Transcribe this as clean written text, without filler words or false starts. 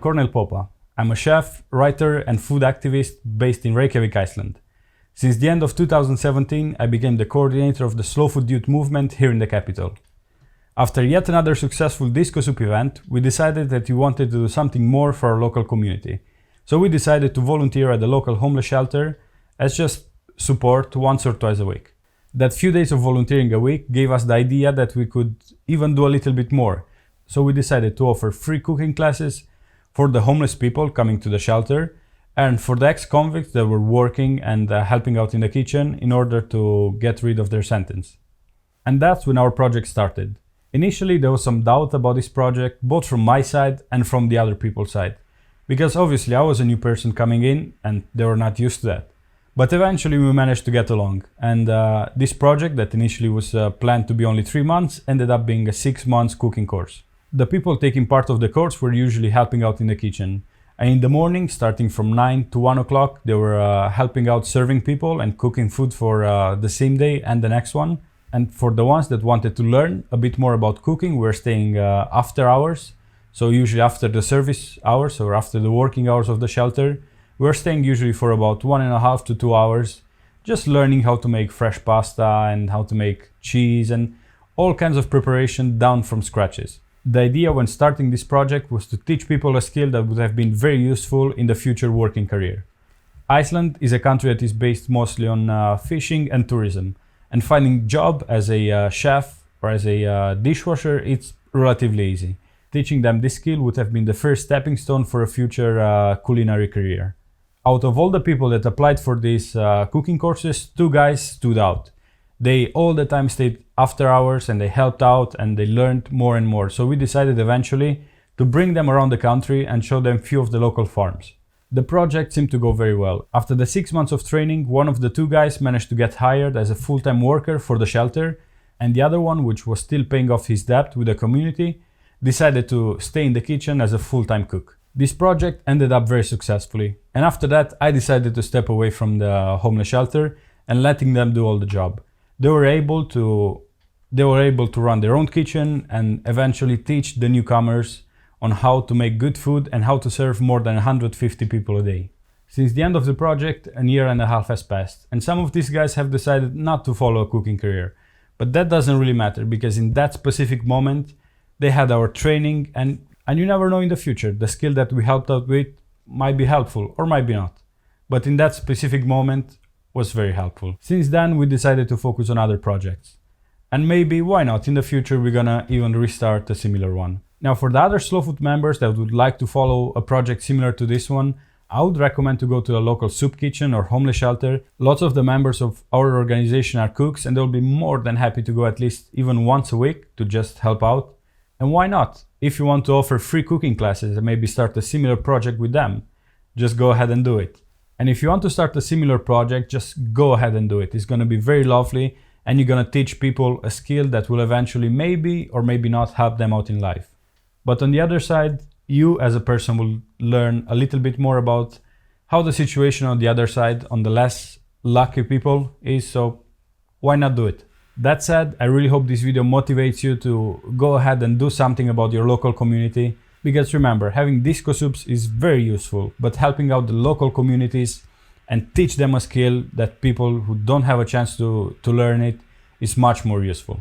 Cornel Popa. I'm a chef, writer and food activist based in Reykjavik, Iceland. Since the end of 2017, I became the coordinator of the Slow Food Youth movement here in the capital. After yet another successful disco soup event, we decided that we wanted to do something more for our local community. So we decided to volunteer at the local homeless shelter as just support once or twice a week. That few days of volunteering a week gave us the idea that we could even do a little bit more. So we decided to offer free cooking classes for the homeless people coming to the shelter and for the ex-convicts that were working and helping out in the kitchen in order to get rid of their sentence. And that's when our project started. Initially there was some doubt about this project, both from my side and from the other people's side. Because obviously I was a new person coming in and they were not used to that. But eventually we managed to get along, and this project that initially was planned to be only 3 months ended up being a 6 months cooking course. The people taking part of the course were usually helping out in the kitchen. And in the morning, starting from 9 to 1 o'clock, they were helping out serving people and cooking food for the same day and the next one. And for the ones that wanted to learn a bit more about cooking, we're staying after hours. So usually after the service hours or after the working hours of the shelter, we're staying usually for about 1.5 to 2 hours, just learning how to make fresh pasta and how to make cheese and all kinds of preparation down from scratches. The idea when starting this project was to teach people a skill that would have been very useful in the future working career. Iceland is a country that is based mostly on fishing and tourism, and finding a job as a chef or as a dishwasher, it's relatively easy. Teaching them this skill would have been the first stepping stone for a future culinary career. Out of all the people that applied for these cooking courses, 2 guys stood out. They all the time stayed after hours and they helped out and they learned more and more. So we decided eventually to bring them around the country and show them a few of the local farms. The project seemed to go very well. After the 6 months of training, one of the 2 guys managed to get hired as a full-time worker for the shelter, and the other one, which was still paying off his debt with the community, decided to stay in the kitchen as a full-time cook. This project ended up very successfully, and after that I decided to step away from the homeless shelter and letting them do all the job. They were able to run their own kitchen and eventually teach the newcomers on how to make good food and how to serve more than 150 people a day. Since the end of the project, 1.5 years has passed, and some of these guys have decided not to follow a cooking career. But that doesn't really matter, because in that specific moment they had our training, and you never know in the future, the skill that we helped out with might be helpful or might be not. But in that specific moment was very helpful. Since then we decided to focus on other projects. And maybe, why not, in the future we're gonna even restart a similar one. Now for the other Slow Food members that would like to follow a project similar to this one, I would recommend to go to a local soup kitchen or homeless shelter. Lots of the members of our organization are cooks and they'll be more than happy to go at least even once a week to just help out. And why not? If you want to offer free cooking classes and maybe start a similar project with them, just go ahead and do it. And if you want to start a similar project, just go ahead and do it. It's going to be very lovely and you're going to teach people a skill that will eventually maybe or maybe not help them out in life. But on the other side, you as a person will learn a little bit more about how the situation on the other side, on the less lucky people is, so why not do it? That said, I really hope this video motivates you to go ahead and do something about your local community. Because remember, having disco soups is very useful, but helping out the local communities and teach them a skill that people who don't have a chance to learn it is much more useful.